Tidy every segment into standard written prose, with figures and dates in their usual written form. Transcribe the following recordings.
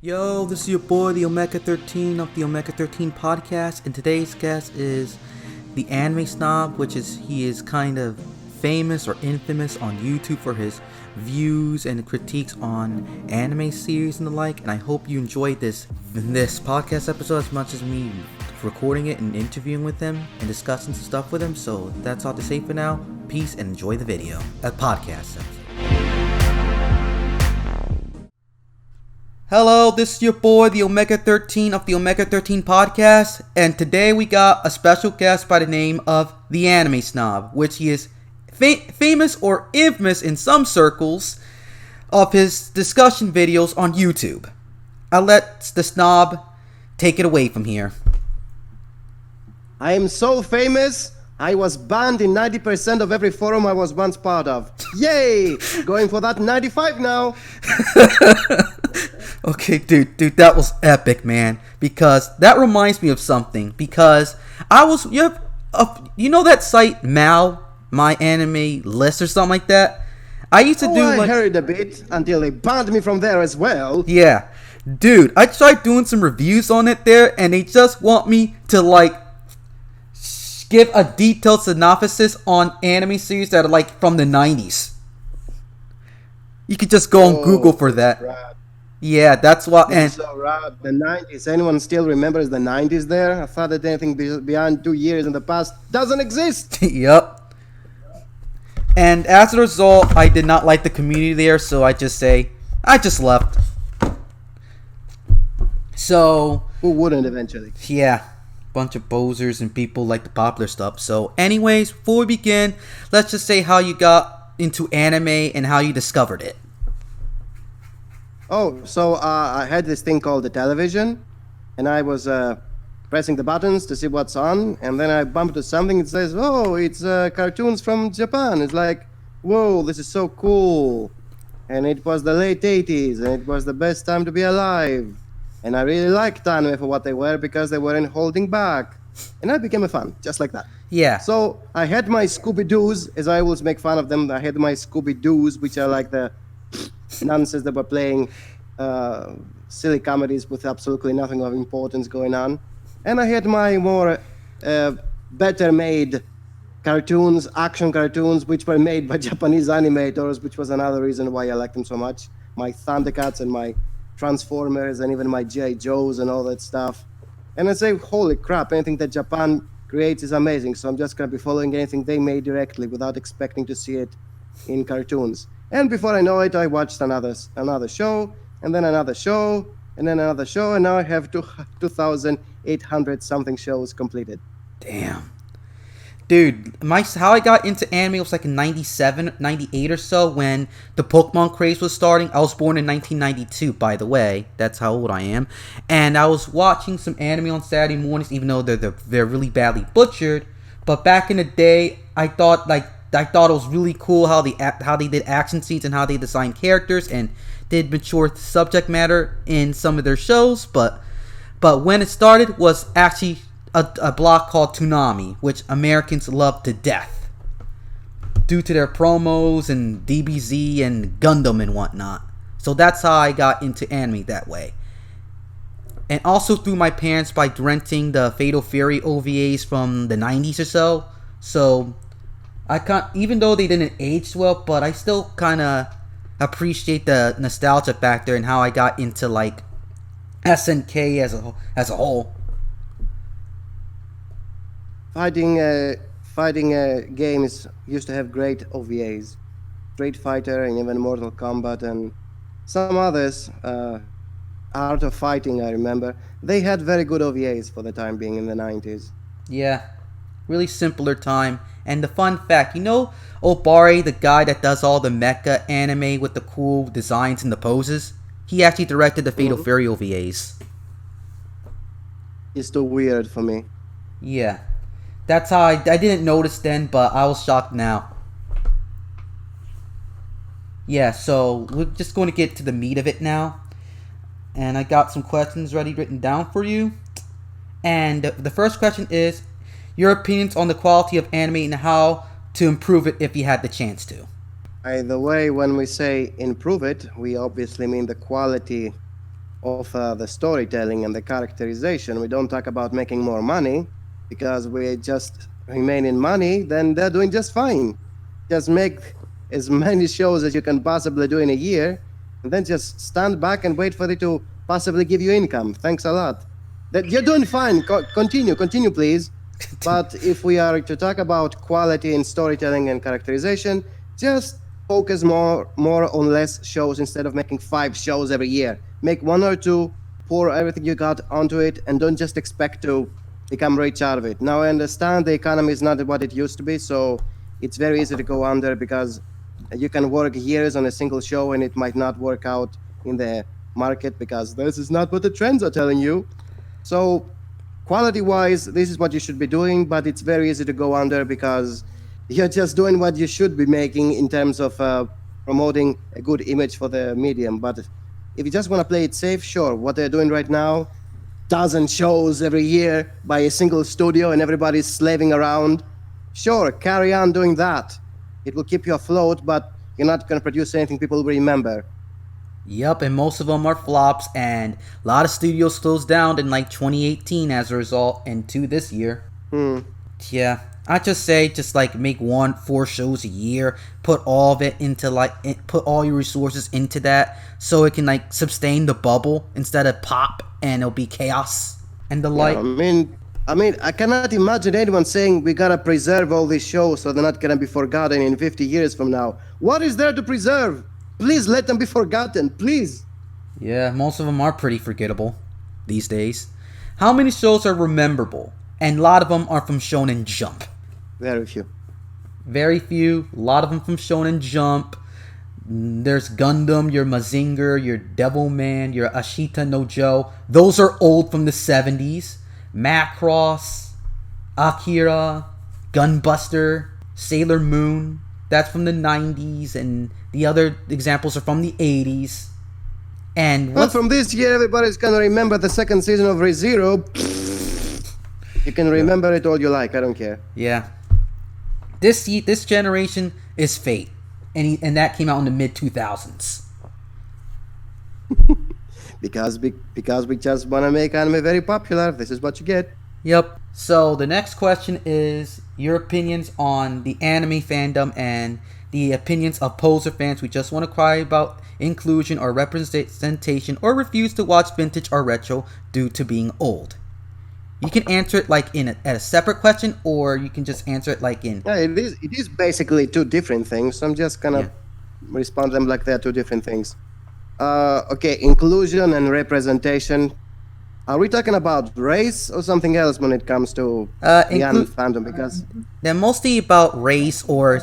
Yo, this is your boy, the Omega 13 of the Omega 13 podcast, and today's guest is the Anime Snob, he is kind of famous or infamous on YouTube for his views and critiques on anime series and the like, and I hope you enjoyed this podcast episode as much as me recording it and interviewing with him and discussing some stuff with him. So that's all to say for now. Peace and enjoy the video. Podcast episode. Hello, this is your boy, the Omega 13 of the Omega 13 podcast, and today we got a special guest by the name of the Anime Snob, which he is famous or infamous in some circles of his discussion videos on YouTube. I'll let the Snob take it away from here. I am so famous, I was banned in 90% of every forum I was once part of. Yay! Going for that 95 now. Okay, dude, that was epic, man. Because that reminds me of something. Because you know that site My Anime List or something like that? I used to I heard a bit until they banned me from there as well. Yeah, dude, I tried doing some reviews on it there, and they just want me to give a detailed synopsis on anime series that are from the 90s. You could just go on Google for that. Right. Yeah, that's why. And so rad. The 90s. Anyone still remembers the 90s there? I thought that anything beyond 2 years in the past doesn't exist. Yep. And as a result, I did not like the community there, so I just left. So who wouldn't eventually? Yeah, bunch of posers and people like the popular stuff. So, anyways, before we begin, let's just say how you got into anime and how you discovered it. So I had this thing called the television, and I was pressing the buttons to see what's on, and then I bumped into something that says, "Oh, it's cartoons from Japan." It's like, whoa, this is so cool. And it was the late 80s, and it was the best time to be alive. And I really liked anime for what they were because they weren't holding back. And I became a fan, just like that. Yeah. So I had my Scooby-Doos, as I always make fun of them. I had my Scooby-Doos, which are like the nonsense that were playing silly comedies with absolutely nothing of importance going on. And I had my more better made cartoons, action cartoons, which were made by Japanese animators, which was another reason why I liked them so much. My Thundercats and my Transformers and even my G.I. Joes and all that stuff. And I say, holy crap, anything that Japan creates is amazing. So I'm just going to be following anything they made directly without expecting to see it in cartoons. And before I know it, I watched another show, and then another show, and then another show, and now I have 2,800 something shows completed. Damn. Dude, how I got into anime was in 97, 98 or so when the Pokemon craze was starting. I was born in 1992, by the way. That's how old I am. And I was watching some anime on Saturday mornings, even though they're really badly butchered. But back in the day, I thought it was really cool how they did action scenes and how they designed characters and did mature subject matter in some of their shows. But when it started was actually a block called Toonami, which Americans love to death due to their promos and DBZ and Gundam and whatnot. So that's how I got into anime that way. And also through my parents by renting the Fatal Fury OVAs from the 90s or so. So even though they didn't age well, but I still kind of appreciate the nostalgia factor and how I got into SNK as a whole. Fighting games used to have great OVAs. Street Fighter and even Mortal Kombat and some others. Art of Fighting, I remember. They had very good OVAs for the time being in the 90s. Yeah, really simpler time. And the fun fact, Obari, the guy that does all the mecha anime with the cool designs and the poses, he actually directed the Fatal Fury OVAs. It's too weird for me. Yeah. That's how I didn't notice then, but I was shocked now. Yeah, so we're just going to get to the meat of it now. And I got some questions written down for you. And the first question is your opinions on the quality of anime and how to improve it if you had the chance to. By the way, when we say improve it, we obviously mean the quality of the storytelling and the characterization. We don't talk about making more money because we just remain in money, then they're doing just fine. Just make as many shows as you can possibly do in a year, and then just stand back and wait for it to possibly give you income. Thanks a lot. That you're doing fine. Continue, please. But if we are to talk about quality in storytelling and characterization, just focus more on less shows instead of making 5 shows every year. Make 1 or 2, pour everything you got onto it, and don't just expect to become rich out of it. Now I understand the economy is not what it used to be, so it's very easy to go under because you can work years on a single show and it might not work out in the market because this is not what the trends are telling you. So quality wise, this is what you should be doing, but it's very easy to go under because you're just doing what you should be making in terms of promoting a good image for the medium. But if you just want to play it safe, sure. What they're doing right now, dozen shows every year by a single studio and everybody's slaving around. Sure, carry on doing that. It will keep you afloat, but you're not going to produce anything people will remember. Yep, and most of them are flops, and a lot of studios closed down in like 2018 as a result, and 2 this year. Yeah, I just say just like make 4 shows a year, put all of it into put all your resources into that, so it can like sustain the bubble instead of pop and it'll be chaos and the like. I cannot imagine anyone saying we gotta preserve all these shows so they're not gonna be forgotten in 50 years from now. What is there to preserve? Please let them be forgotten, please. Yeah, most of them are pretty forgettable these days. How many shows are rememberable? And a lot of them are from Shonen Jump. Very few. Very few. A lot of them from Shonen Jump. There's Gundam, your Mazinger, your Devilman, your Ashita no Joe. Those are old from the 70s. Macross, Akira, Gunbuster, Sailor Moon. That's from the 90s, and the other examples are from the 80s. And well, from this year, everybody's gonna remember the 2nd season of ReZero. You can remember it all you like. I don't care. Yeah. This generation is Fate, and that came out in the mid 2000s. because we just want to make anime very popular. This is what you get. Yep. So the next question is your opinions on the anime fandom and the opinions of poser fans who just want to cry about inclusion or representation or refuse to watch vintage or retro due to being old. You can answer it like at a separate question, or you can just answer it like in. Yeah, it is basically 2 different things. I'm just gonna respond to them like they're 2 different things. Okay, inclusion and representation. Are we talking about race or something else when it comes to the anime fandom? Because they're mostly about race or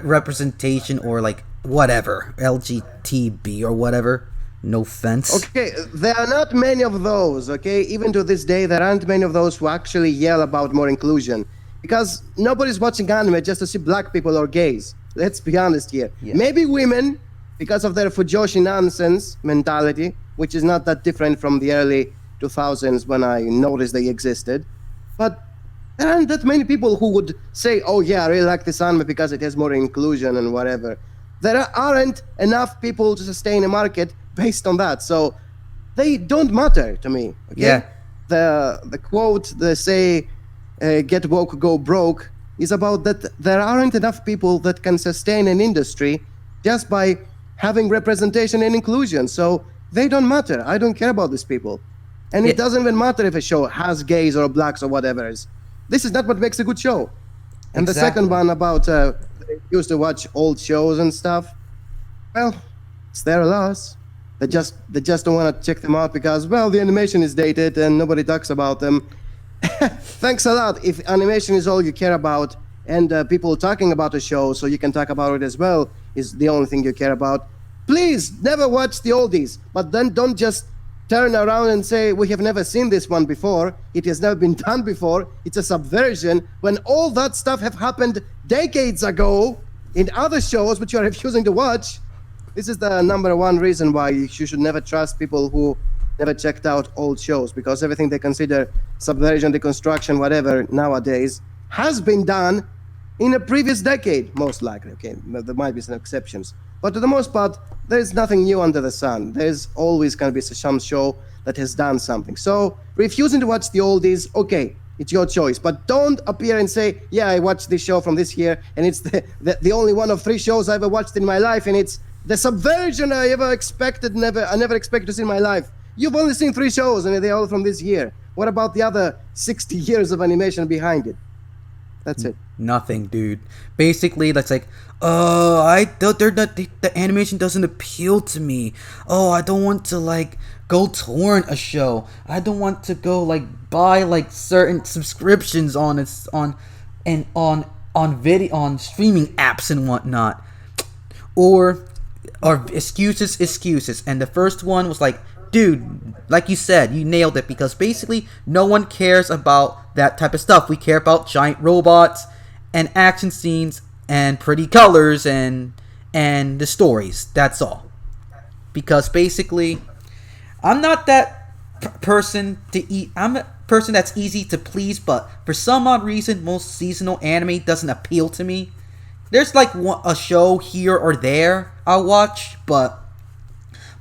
representation or like whatever, LGTB or whatever. No offense. Okay, there are not many of those, okay? Even to this day, there aren't many of those who actually yell about more inclusion. Because nobody's watching anime just to see black people or gays. Let's be honest here. Yeah. Maybe women, because of their fujoshi nonsense mentality, which is not that different from the early 2000s when I noticed they existed. But there aren't that many people who would say, oh yeah, I really like this anime because it has more inclusion and whatever. There aren't enough people to sustain a market based on that, so they don't matter to me. Okay? Yeah. The quote they say, "Get woke, go broke," is about that there aren't enough people that can sustain an industry just by having representation and inclusion. So they don't matter. I don't care about these people, and it doesn't even matter if a show has gays or blacks or whatever. This is not what makes a good show. And the second one about used to watch old shows and stuff. Well, it's their loss. They just don't want to check them out because, well, the animation is dated and nobody talks about them. Thanks a lot. If animation is all you care about and people talking about the show so you can talk about it as well is the only thing you care about, please never watch the oldies. But then don't just turn around and say, we have never seen this one before. It has never been done before. It's a subversion when all that stuff have happened decades ago in other shows which you are refusing to watch. This is the number 1 reason why you should never trust people who never checked out old shows, because everything they consider subversion, deconstruction, whatever nowadays has been done in a previous decade, most likely. Okay, there might be some exceptions, But to the most part, there's nothing new under the sun. There's always going to be some show that has done something. So refusing to watch the oldies, okay, it's your choice. But don't appear and say, yeah, I watched this show from this year, and it's the only one of 3 shows I ever watched in my life, and it's the subversion I never expected to see in my life. You've only seen 3 shows, and they're all from this year. What about the other 60 years of animation behind it? That's it. Nothing, dude. Basically, that's like, the animation doesn't appeal to me. Oh, I don't want to like go torrent a show. I don't want to go like buy like certain subscriptions on streaming apps and whatnot. Or excuses. And the first one was like, dude, like you said, you nailed it, because basically no one cares about that type of stuff. We care about giant robots and action scenes and pretty colors and the stories. That's all. Because basically, I'm not that person to eat. I'm a person that's easy to please, but for some odd reason, most seasonal anime doesn't appeal to me. There's like a show here or there I'll watch, but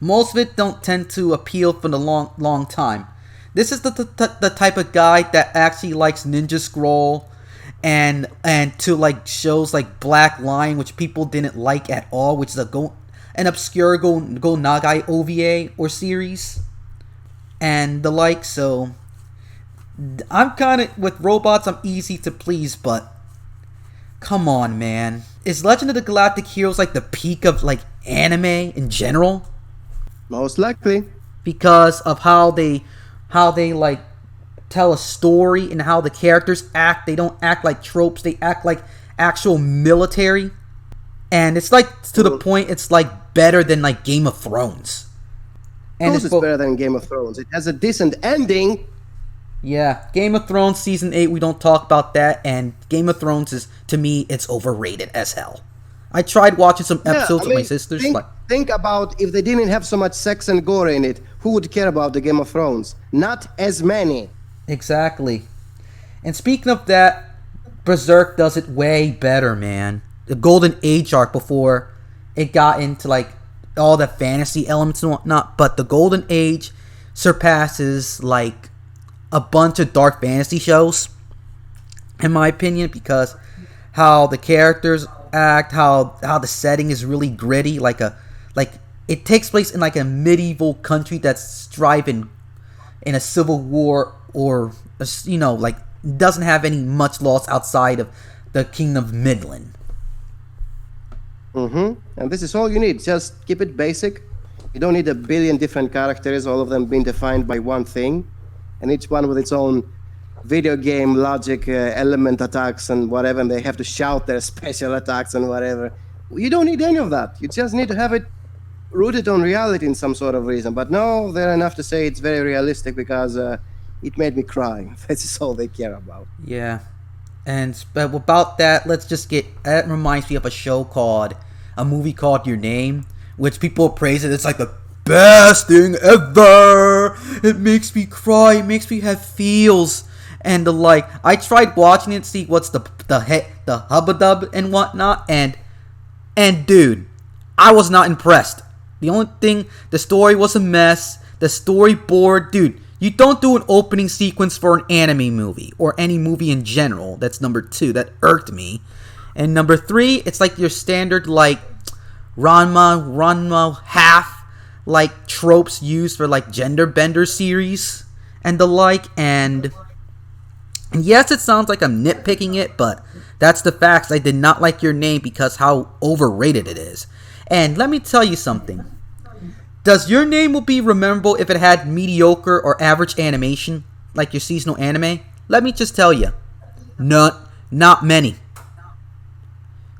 most of it don't tend to appeal for the long time. This is the type of guy that actually likes Ninja Scroll and to like shows like Black Lion, which people didn't like at all, which is an obscure Go Nagai OVA or series and the like. So I'm kind of with robots. I'm easy to please, but come on, man. Is Legend of the Galactic Heroes like the peak of like anime in general? Most likely. Because of how they like tell a story and how the characters act. They don't act like tropes. They act like actual military. And it's like to the point it's like better than like Game of Thrones. And it's better than Game of Thrones. It has a decent ending. Yeah, Game of Thrones Season 8, we don't talk about that, and Game of Thrones is, to me, it's overrated as hell. I tried watching some episodes with my sisters. Think about if they didn't have so much sex and gore in it, who would care about the Game of Thrones? Not as many. Exactly. And speaking of that, Berserk does it way better, man. The Golden Age arc before it got into, like, all the fantasy elements and whatnot, but the Golden Age surpasses, like, a bunch of dark fantasy shows, in my opinion, because how the characters act, how the setting is really gritty, like it takes place in like a medieval country that's striving in a civil war, or like doesn't have any much loss outside of the Kingdom of Midland. And this is all you need. Just keep it basic. You don't need a billion different characters, all of them being defined by one thing, and each one with its own video game logic, element attacks and whatever, and they have to shout their special attacks and whatever. You don't need any of that. You just need to have it rooted on reality in some sort of reason. But no, they're enough to say it's very realistic because it made me cry. That's all they care about. Yeah. And about that, let's just that reminds me of a movie called Your Name, which people praise it. It's like the best thing ever. It makes me cry. It makes me have feels and the like. I tried watching it to see what's the hubbadub and whatnot, and dude, I was not impressed. The only thing, the story was a mess. The storyboard, dude, you don't do an opening sequence for an anime movie or any movie in general. That's number 2. That irked me. And number 3, it's like your standard like Ranma half like tropes used for like gender bender series and the like, and yes, it sounds like I'm nitpicking it, but that's the facts. I did not like Your Name because how overrated it is. And let me tell you something. Does Your Name will be rememberable if it had mediocre or average animation like your seasonal anime? Let me just tell you, not many.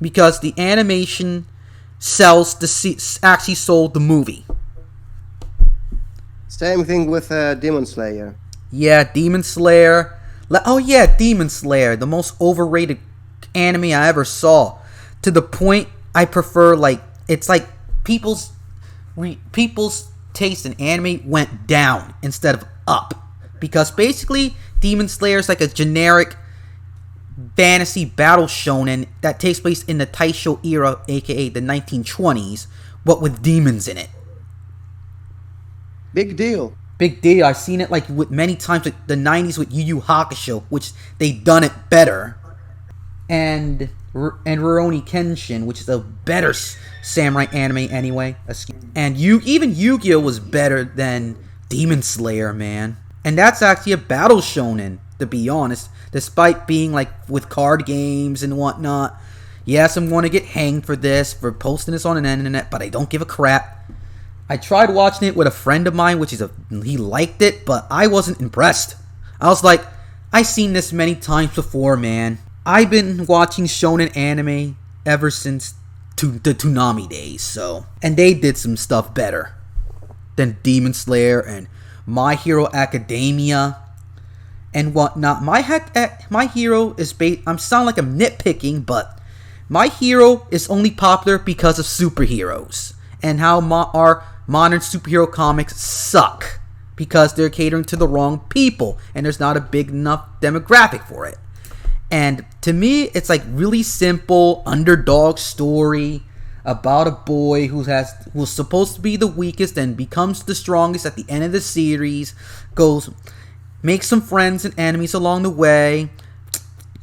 Because the animation actually sold the movie. Same thing with Demon Slayer. Yeah, Demon Slayer. Oh yeah, Demon Slayer, the most overrated anime I ever saw. To the point I prefer, like, it's like people's taste in anime went down instead of up. Because basically, Demon Slayer is like a generic fantasy battle shonen that takes place in the Taisho era, aka the 1920s, but with demons in it. Big deal. Big deal. I've seen it like with many times, like the 90s with Yu Yu Hakusho, which they done it better, and Rurouni Kenshin, which is a better samurai anime anyway. And even Yu-Gi-Oh was better than Demon Slayer, man. And that's actually a battle shonen, to be honest. Despite being like with card games and whatnot. Yes, I'm going to get hanged for this, for posting this on the internet, but I don't give a crap. I tried watching it with a friend of mine, he liked it, but I wasn't impressed. I was like, I've seen this many times before, man. I've been watching shonen anime ever since the Toonami days, so. And they did some stuff better than Demon Slayer and My Hero Academia and whatnot. My Hero is based. I'm sound like I'm nitpicking, but My Hero is only popular because of superheroes and how our modern superhero comics suck because they're catering to the wrong people and there's not a big enough demographic for it. And to me, it's like really simple underdog story about a boy who's supposed to be the weakest and becomes the strongest at the end of the series, makes some friends and enemies along the way,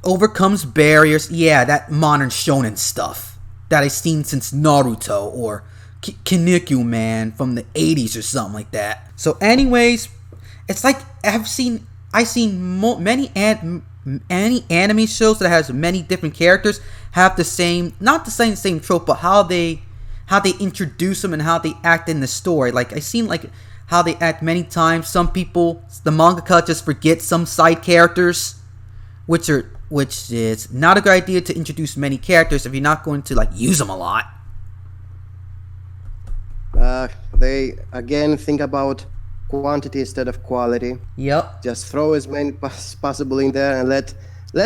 overcomes barriers. Yeah, that modern shonen stuff that I've seen since Naruto or Kinnikuman Man from the 80s or something like that. So anyways, it's like I've seen many anime shows that has many different characters have the same, not the same trope, but how they introduce them and how they act in the story. Like I seen like how they act many times. Some people, the mangaka just forgets some side characters, which is not a good idea to introduce many characters if you're not going to like use them a lot. They again think about quantity instead of quality. Yep. Just throw as many possible in there and let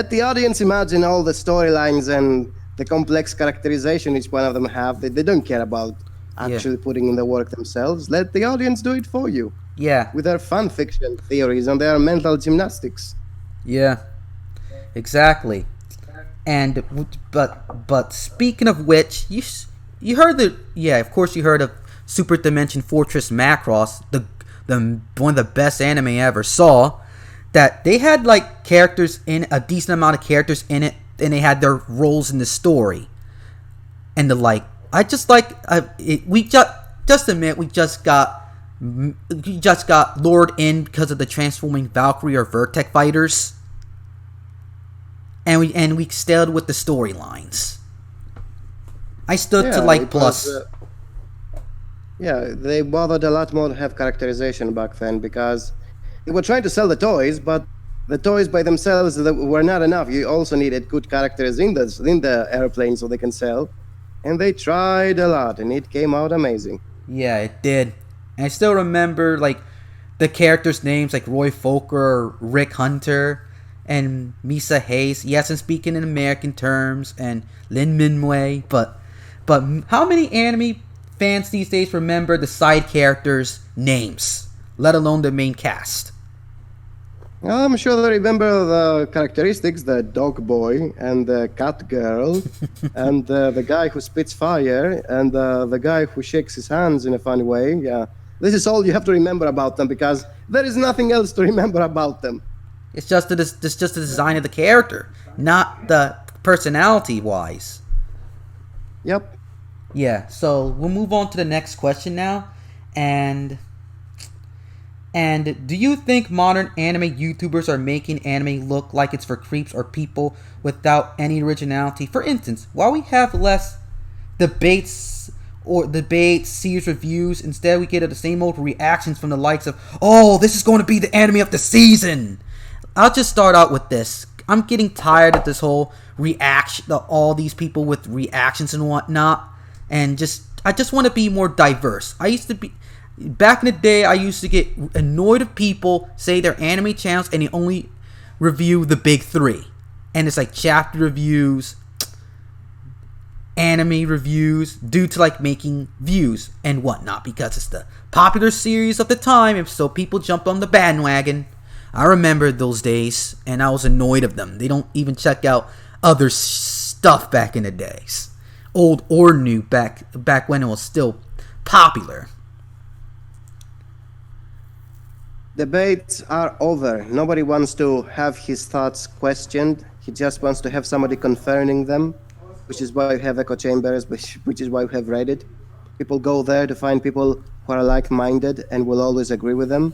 the audience imagine all the storylines and the complex characterization each one of them have. They don't care about actually putting in the work themselves. Let the audience do it for you. Yeah. With their fan fiction theories and their mental gymnastics. Yeah. Exactly. And but speaking of which, you heard of course you heard of Super Dimension Fortress Macross, the one of the best anime I ever saw. That they had like a decent amount of characters in it, and they had their roles in the story. And we just got lured in because of the transforming Valkyrie or Vertex fighters. And we stayed with the storylines. I stood to like plus. They bothered a lot more to have characterization back then because they were trying to sell the toys, but the toys by themselves were not enough. You also needed good characters in the airplane so they can sell. And they tried a lot, and it came out amazing. Yeah, it did. And I still remember like the characters' names like Roy Fokker or Rick Hunter and Misa Hayes. Yes, I'm speaking in American terms, and Lin Minwei. But how many anime fans these days remember the side characters' names, let alone the main cast? I'm sure they remember the characteristics, the dog boy and the cat girl and the guy who spits fire and the guy who shakes his hands in a funny way. Yeah, this is all you have to remember about them because there is nothing else to remember about them. It's just the design of the character, not the personality-wise. Yep. Yeah, so we'll move on to the next question now. And do you think modern anime YouTubers are making anime look like it's for creeps or people without any originality? For instance, while we have less debates, series reviews, instead we get the same old reactions from the likes of, oh, this is going to be the anime of the season. I'll just start out with this. I'm getting tired of this whole reaction, all these people with reactions and whatnot. And I just want to be more diverse. Back in the day, I used to get annoyed if people say they're anime channels and they only review the big three. And it's like chapter reviews, anime reviews, due to like making views and whatnot. Because it's the popular series of the time, and so people jumped on the bandwagon. I remember those days, and I was annoyed of them. They don't even check out other stuff back in the days, old or new, back when it was still popular. Debates are over. Nobody wants to have his thoughts questioned. He just wants to have somebody confirming them, which is why we have echo chambers, which is why we have Reddit. People go there to find people who are like-minded and will always agree with them.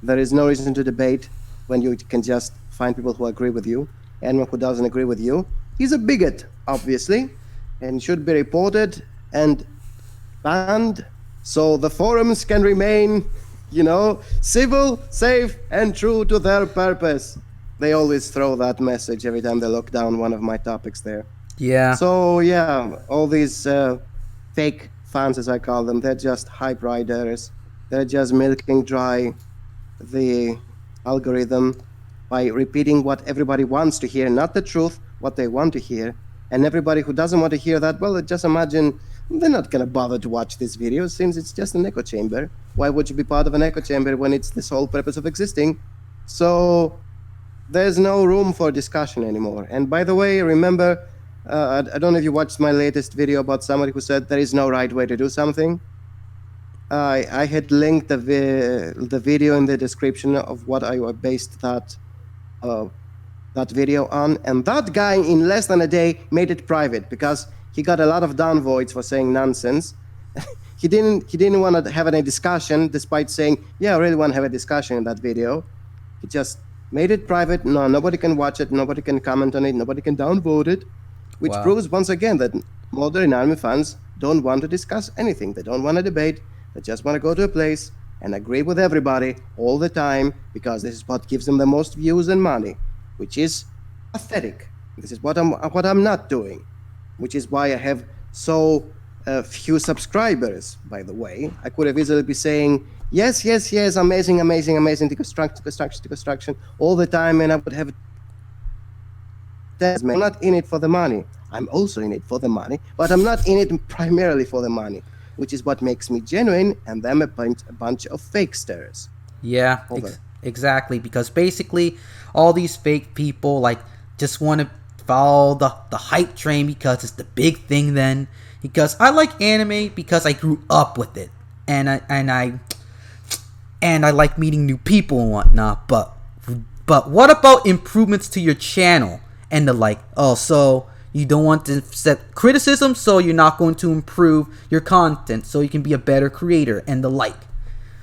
There is no reason to debate when you can just find people who agree with you. Anyone who doesn't agree with you, he's a bigot, obviously, and should be reported and banned so the forums can remain, civil, safe, and true to their purpose. They always throw that message every time they look down one of my topics there. Yeah. So, yeah, all these fake fans, as I call them, they're just hype riders. They're just milking dry the algorithm by repeating what everybody wants to hear, not the truth, what they want to hear. And everybody who doesn't want to hear that, well, just imagine they're not going to bother to watch this video since it's just an echo chamber. Why would you be part of an echo chamber when it's the sole purpose of existing? So there's no room for discussion anymore. And by the way, remember, I don't know if you watched my latest video about somebody who said there is no right way to do something. I had linked the video in the description of what I based that video on, and that guy in less than a day made it private because he got a lot of downvotes for saying nonsense. he didn't want to have any discussion, despite saying, yeah, I really want to have a discussion in that video. He just made it private. No, nobody can watch it, nobody can comment on it, nobody can downvote it, which proves once again that modern anime fans don't want to discuss anything. They don't want to debate. They just want to go to a place and agree with everybody all the time because this is what gives them the most views and money, which is pathetic. This is what I'm not doing, which is why I have so few subscribers, by the way. I could have easily be saying, yes, amazing, deconstruction, all the time, and I would have... I'm not in it for the money. I'm also in it for the money, but I'm not in it primarily for the money, which is what makes me genuine, and them a bunch of fakesters. Yeah, exactly, because basically all these fake people just want to follow the hype train because it's the big thing then. Because I like anime because I grew up with it, and I like meeting new people and whatnot. But what about improvements to your channel and the like? Oh, so you don't want to set criticism, so you're not going to improve your content so you can be a better creator and the like.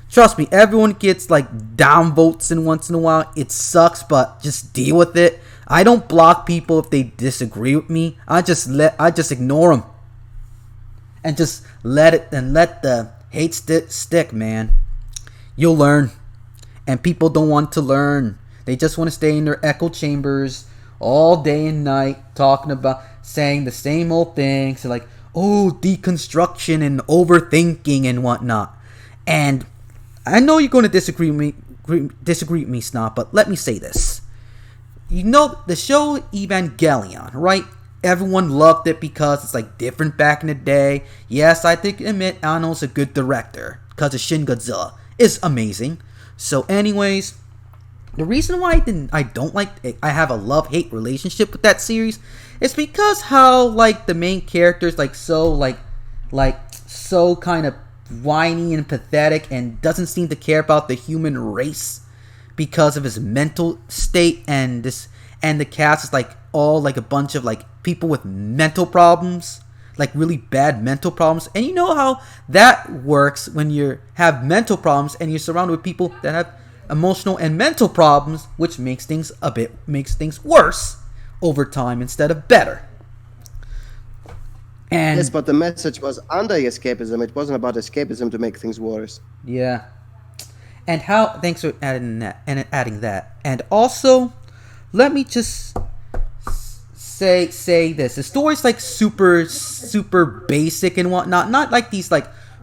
Trust me, everyone gets downvotes in once in a while. It sucks, but just deal with it. I don't block people if they disagree with me. I just ignore them. And just let the hate stick, man. You'll learn. And people don't want to learn. They just want to stay in their echo chambers all day and night saying the same old things. So deconstruction and overthinking and whatnot. And I know you're going to disagree with me, Snob, but let me say this. The show Evangelion, right? Everyone loved it because it's different back in the day. Yes, I think admit Ano's a good director because of Shin Godzilla is amazing. So anyways, the reason why I don't like it, I have a love-hate relationship with that series is because how the main character is so kind of whiny and pathetic and doesn't seem to care about the human race because of his mental state, and the cast is all a bunch of people with mental problems, really bad mental problems. And you know how that works when you have mental problems and you're surrounded with people that have emotional and mental problems, which makes things worse over time instead of better. And yes, but the message was anti-escapism. It wasn't about escapism to make things worse. Yeah. And thanks for adding that. And also, let me just say this. The story's super basic and whatnot. Not like these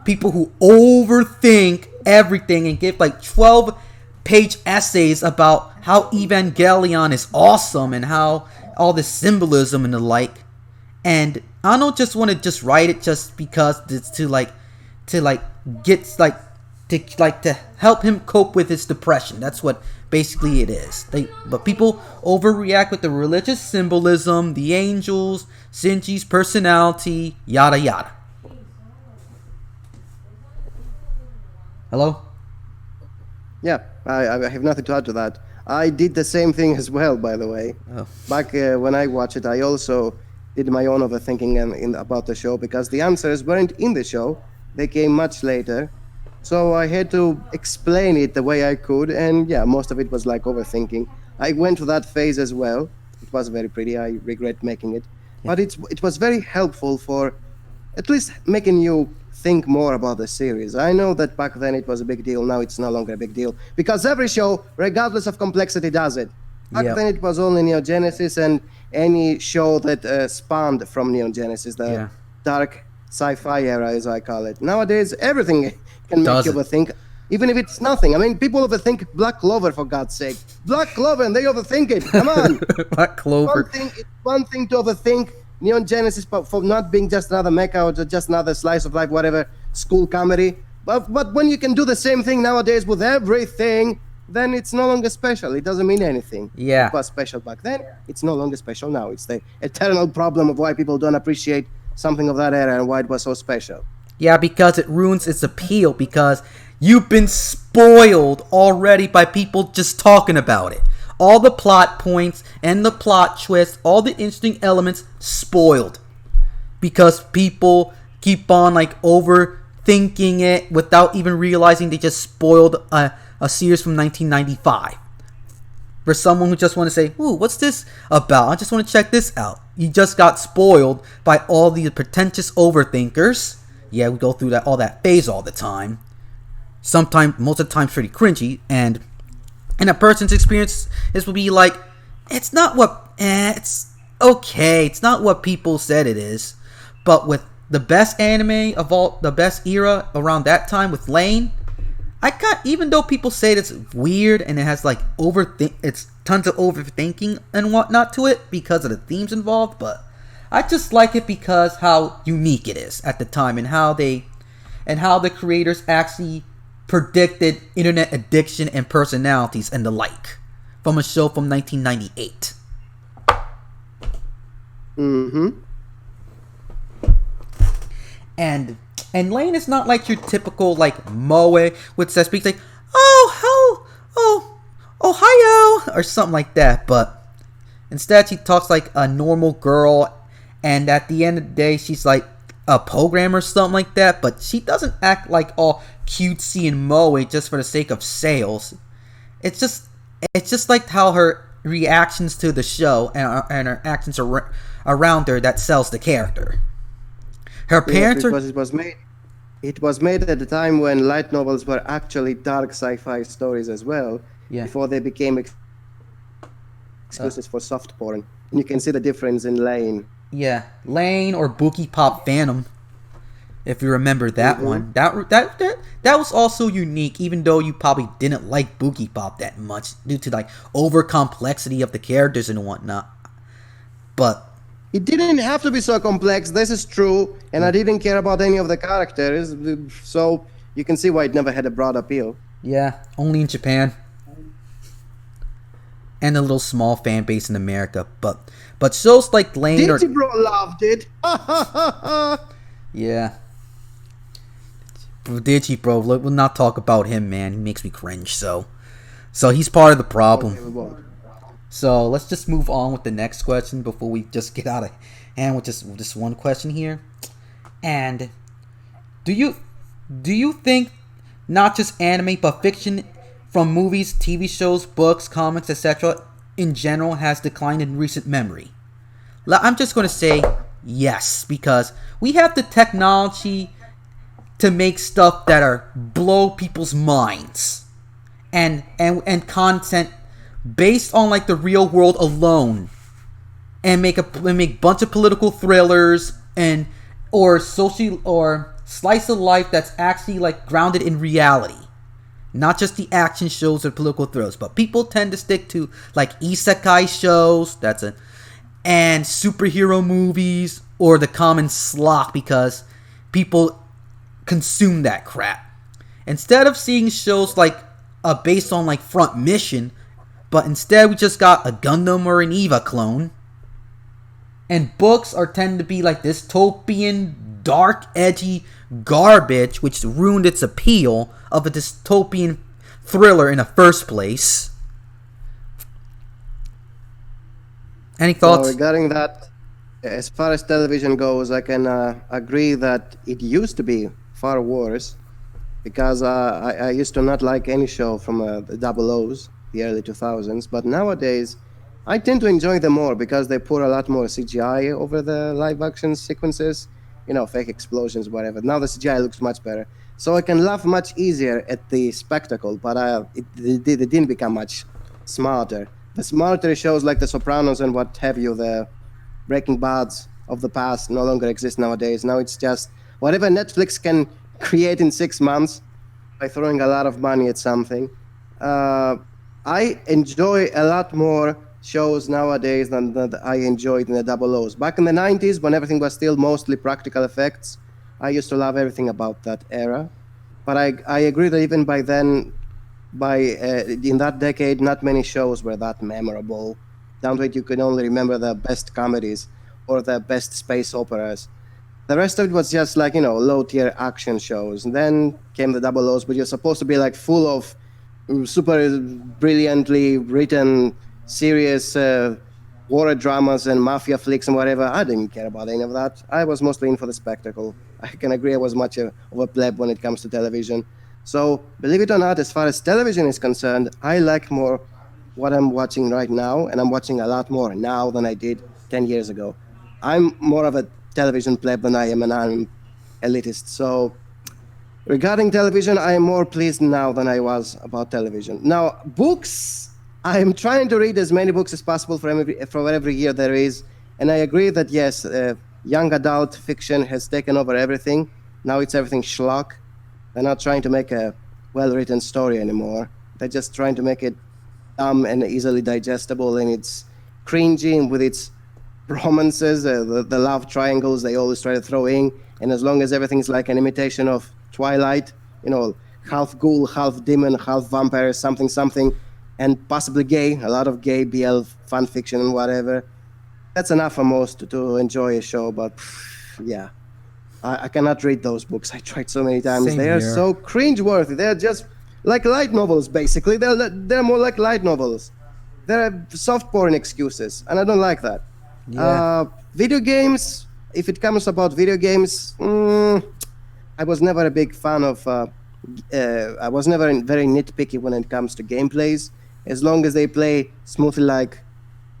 people who overthink everything and give 12-page essays about how Evangelion is awesome and how all the symbolism and the like. And I don't just want to just write it just because it's to get to help him cope with his depression. That's what basically it is. But people overreact with the religious symbolism, the angels, Shinji's personality, yada yada. Hello? Yeah, I have nothing to add to that. I did the same thing as well, by the way. Oh. Back when I watched it, I also did my own overthinking about the show because the answers weren't in the show. They came much later. So I had to explain it the way I could, and yeah, most of it was like overthinking. I went through that phase as well. It was very pretty. I regret making it. But it was very helpful for at least making you think more about the series. I know that back then it was a big deal. Now it's no longer a big deal because every show, regardless of complexity, does it. Back then it was only Neon Genesis and any show that spawned from Neon Genesis, the dark sci-fi era, as I call it. Nowadays, everything can make you overthink, even if it's nothing. I mean, people overthink Black Clover, for God's sake. Black Clover, and they overthink it. Come on. Black Clover. It's one thing to overthink Neon Genesis for not being just another mecha or just another slice of life, whatever, school comedy. But when you can do the same thing nowadays with everything, then it's no longer special. It doesn't mean anything. Yeah. It was special back then. It's no longer special now. It's the eternal problem of why people don't appreciate something of that era and why it was so special. Yeah, because it ruins its appeal, because you've been spoiled already by people just talking about it. All the plot points and the plot twists, all the interesting elements, spoiled. Because people keep on like overthinking it without even realizing they just spoiled a series from 1995. For someone who just want to say, ooh, what's this about? I just want to check this out. You just got spoiled by all these pretentious overthinkers. Yeah, we go through all that phase all the time. Sometimes, most of the time, pretty cringy. And a person's experience, this will be like, it's not what, it's okay. It's not what people said it is. But with the best anime of all, the best era around that time with Lane, even though people say it's weird and it has like it's tons of overthinking and whatnot to it because of the themes involved, but I just like it because how unique it is at the time and how the creators actually predicted internet addiction and personalities and the like from a show from 1998. And Lane is not like your typical like moe which says speaks like Ohio or something like that, but instead she talks like a normal girl, and at the end of the day she's like a programmer or something like that, but she doesn't act like all cutesy and moe just for the sake of sales. It's just like how her reactions to the show and her actions around her that sells the character. Her parents because it was made at the time when light novels were actually dark sci-fi stories as well, before they became excuses for soft porn. And you can see the difference in Lane. Yeah, Lane or Boogie Pop Phantom, if you remember that one. That was also unique, even though you probably didn't like Boogie Pop that much due to like over complexity of the characters and whatnot. But it didn't have to be so complex, this is true, and I didn't care about any of the characters, so you can see why it never had a broad appeal. Yeah, only in Japan. And a little small fan base in America, but shows like Lane Digibro loved it. Yeah. Digibro, we'll not talk about him, man. He makes me cringe, so he's part of the problem. Okay, so let's just move on with the next question before we just get out of hand with just one question here. And do you think not just anime but fiction from movies, TV shows, books, comics, etc. in general has declined in recent memory? I'm just going to say yes, because we have the technology to make stuff that are blow people's minds and content based on like the real world alone, and make bunch of political thrillers or social or slice of life that's actually like grounded in reality. Not just the action shows or political thrills, but people tend to stick to like Isekai shows, and superhero movies, or the common slop because people consume that crap. Instead of seeing shows like based on like Front Mission, but instead we just got a Gundam or an Eva clone. And books are tend to be like dystopian, dark, edgy garbage, which ruined its appeal of a dystopian thriller in the first place. Any Well, thoughts? regarding that, as far as television goes, I can agree that it used to be far worse because I used to not like any show from the double O's, the early 2000s. But nowadays, I tend to enjoy them more because they put a lot more CGI over the live action sequences, fake explosions, whatever. Now the CGI looks much better. So I can laugh much easier at the spectacle, but it didn't become much smarter. The smarter shows like The Sopranos and what have you, the Breaking Bads of the past no longer exist nowadays. Now it's just whatever Netflix can create in 6 months by throwing a lot of money at something. I enjoy a lot more shows nowadays than I enjoyed in the double O's. Back in the 90s, when everything was still mostly practical effects, I used to love everything about that era. But I agree that even by then, in that decade, not many shows were that memorable. Down to it, you could only remember the best comedies or the best space operas. The rest of it was just like, low-tier action shows. And then came the double O's, but you're supposed to be like full of super brilliantly written, serious war dramas and mafia flicks and whatever. I didn't care about any of that. I was mostly in for the spectacle. I can agree I was much of a pleb when it comes to television. So, believe it or not, as far as television is concerned, I like more what I'm watching right now, and I'm watching a lot more now than I did 10 years ago. I'm more of a television pleb than I am an elitist. So, regarding television, I am more pleased now than I was about television. Now, books, I am trying to read as many books as possible for every year there is, and I agree that yes, young adult fiction has taken over everything. Now it's everything schlock. They're not trying to make a well-written story anymore. They're just trying to make it dumb and easily digestible, and it's cringy and with its romances, the love triangles they always try to throw in, and as long as everything's like an imitation of Twilight, half ghoul, half demon, half vampire, something, and possibly gay, a lot of gay BL fan fiction and whatever, that's enough for most to enjoy a show, but yeah. I cannot read those books. I tried so many times. Same They are here. so cringe-worthy. They're just like light novels, basically. They're more like light novels. They're soft porn excuses, and I don't like that. Yeah. Video games, if it comes about video games, I was never a big fan of... I was never very nitpicky when it comes to gameplays. As long as they play smoothly like,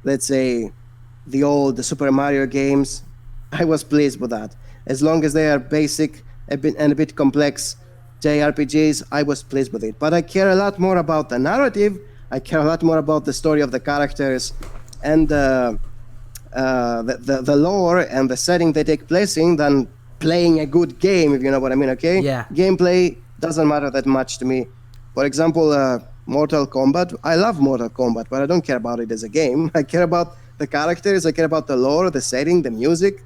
let's say, the Super Mario games, I was pleased with that. As long as they are basic and a bit complex JRPGs, I was pleased with it. But I care a lot more about the narrative. I care a lot more about the story of the characters and the lore and the setting they take place in than playing a good game, if you know what I mean, okay? Yeah. Gameplay doesn't matter that much to me. For example, Mortal Kombat. I love Mortal Kombat, but I don't care about it as a game. I care about the characters, I care about the lore, the setting, the music.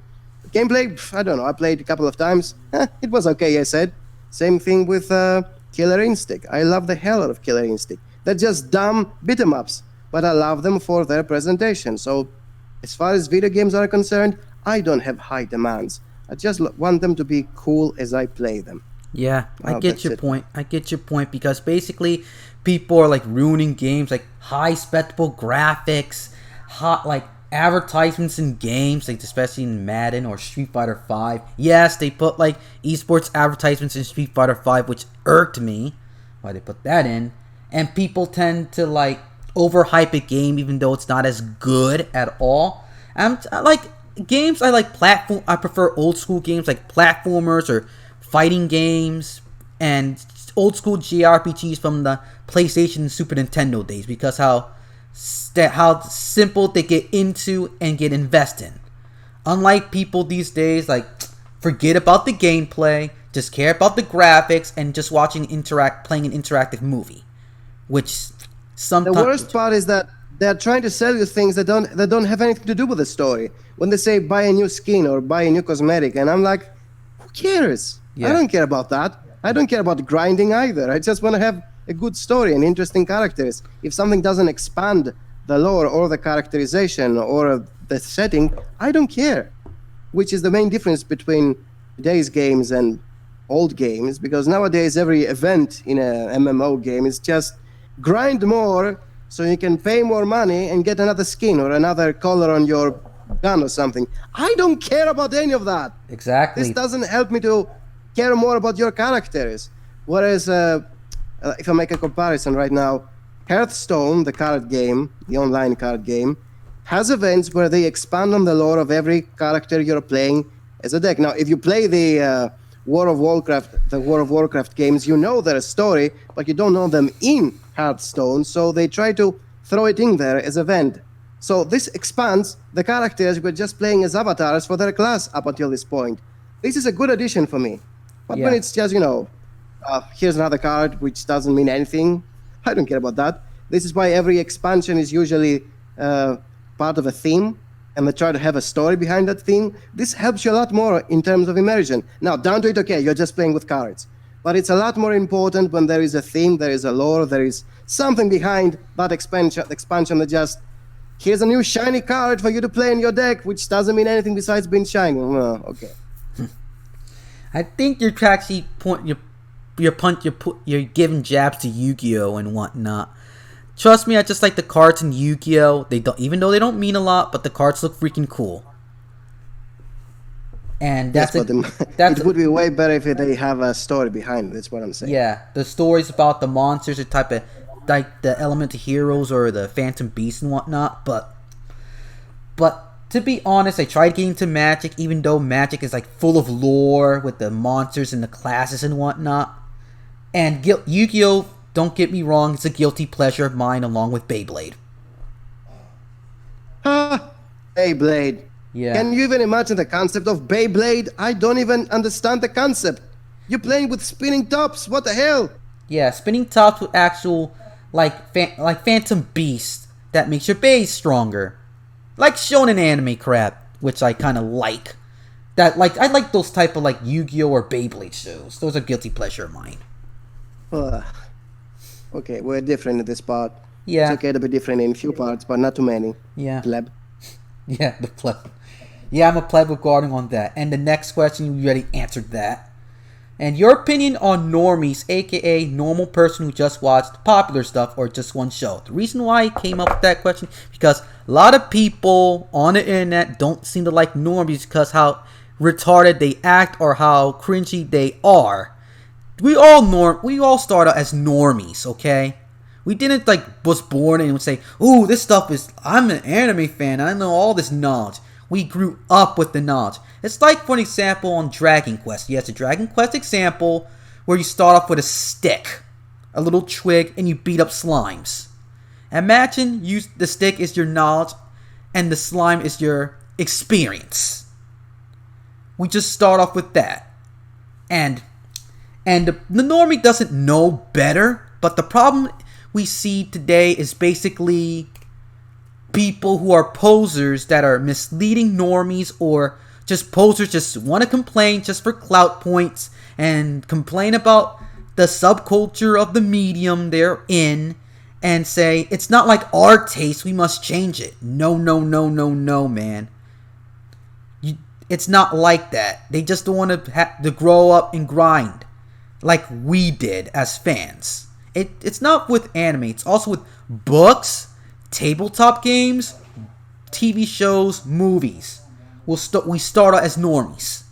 Gameplay, I don't know. I played a couple of times. It was okay, I said. Same thing with Killer Instinct. I love the hell out of Killer Instinct. They're just dumb beat 'em ups, but I love them for their presentation. So, as far as video games are concerned, I don't have high demands. I just want them to be cool as I play them. Yeah, I Wow, get that's your it. point. I get your point because basically people are like ruining games like high spectacle graphics, hot like advertisements in games, like especially in Madden or Street Fighter 5. Yes, they put like esports advertisements in Street Fighter 5, which irked me why they put that in. And people tend to like overhype a game even though it's not as good at all. I like games. I like platform. I prefer old school games like platformers or fighting games and old school JRPGs from the PlayStation and Super Nintendo days because how simple they get into and get invested in. Unlike people these days, like forget about the gameplay, just care about the graphics and just playing an interactive movie, which The sometimes worst part is that they're trying to sell you things that don't have anything to do with the story. When they say buy a new skin or buy a new cosmetic, and I'm like, who cares? I Yeah. don't care about that. I don't care about grinding either. I just want to have a good story and interesting characters. If something doesn't expand the lore or the characterization or the setting, I don't care. Which is the main difference between today's games and old games, because nowadays every event in a MMO game is just grind more so you can pay more money and get another skin or another color on your gun or something. I don't care about any of that. Exactly. This doesn't help me to care more about your characters. Whereas, if I make a comparison right now, Hearthstone, the card game, the online card game, has events where they expand on the lore of every character you're playing as a deck. Now, if you play the World of Warcraft games, you know their story, but you don't know them in Hearthstone, so they try to throw it in there as event. So this expands the characters we're just playing as avatars for their class up until this point. This is a good addition for me. But when it's just, here's another card which doesn't mean anything, I don't care about that. This is why every expansion is usually part of a theme, and they try to have a story behind that theme. This helps you a lot more in terms of immersion. Now, down to it, okay, you're just playing with cards. But it's a lot more important when there is a theme, there is a lore, there is something behind that expansion that just, here's a new shiny card for you to play in your deck, which doesn't mean anything besides being shiny. Okay. I think you're actually you're giving jabs to Yu-Gi-Oh and whatnot. Trust me, I just like the cards in Yu-Gi-Oh. They don't, even though they don't mean a lot, but the cards look freaking cool. And it would be way better if they have a story behind it. That's what I'm saying. Yeah, the stories about the monsters, the type of like the elemental heroes or the phantom beasts and whatnot. But to be honest, I tried getting to Magic, even though Magic is like full of lore with the monsters and the classes and whatnot. And Yu-Gi-Oh, don't get me wrong, it's a guilty pleasure of mine along with Beyblade. Beyblade. Yeah. Can you even imagine the concept of Beyblade? I don't even understand the concept. You're playing with spinning tops. What the hell? Yeah, spinning tops with actual like phantom beast that makes your base stronger. Like shonen anime crap, which I kind of like. I like those type of like Yu-Gi-Oh or Beyblade shows. Those are guilty pleasure of mine. Okay, we're different in this part. Yeah. It's okay to be different in few parts, but not too many. Yeah. Pleb. Yeah, the pleb. Yeah, I'm a pleb regarding on that. And the next question, you already answered that. And your opinion on normies, aka normal person who just watched popular stuff or just one show. The reason why I came up with that question, because a lot of people on the internet don't seem to like normies because how retarded they act or how cringy they are. We all start out as normies, okay? We didn't was born and would say, "Ooh, this stuff is, I'm an anime fan, I know all this knowledge." We grew up with the knowledge. It's like, for an example, on Dragon Quest. Yes, a Dragon Quest example where you start off with a stick, a little twig, and you beat up slimes. Imagine the stick is your knowledge and the slime is your experience. We just start off with that. And the normie doesn't know better, but the problem we see today is basically people who are posers that are misleading normies, or just posers just want to complain just for clout points and complain about the subculture of the medium they're in and say, it's not like our taste, we must change it. No, man. It's not like that. They just don't want to grow up and grind like we did as fans. It's not with anime. It's also with books, tabletop games, TV shows, movies. We start out as normies.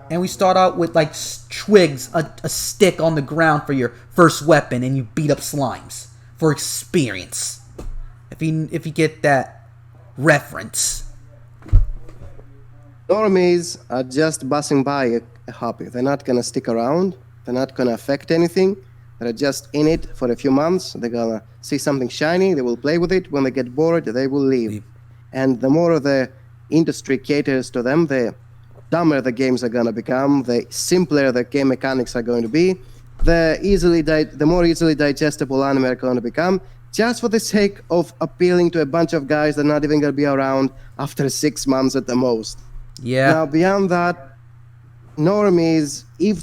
And we start out with like twigs, a stick on the ground for your first weapon, and you beat up slimes for experience. If you get that reference. Normies are just passing by a hobby. They're not gonna stick around. They're not gonna affect anything. They're just in it for a few months. They're gonna see something shiny. They will play with it. When they get bored, they will leave. And the more the industry caters to them, the dumber the games are gonna become. The simpler the game mechanics are going to be. The more easily digestible anime are going to become. Just for the sake of appealing to a bunch of guys that are not even gonna be around after 6 months at the most. Yeah. Now, beyond that, normies, if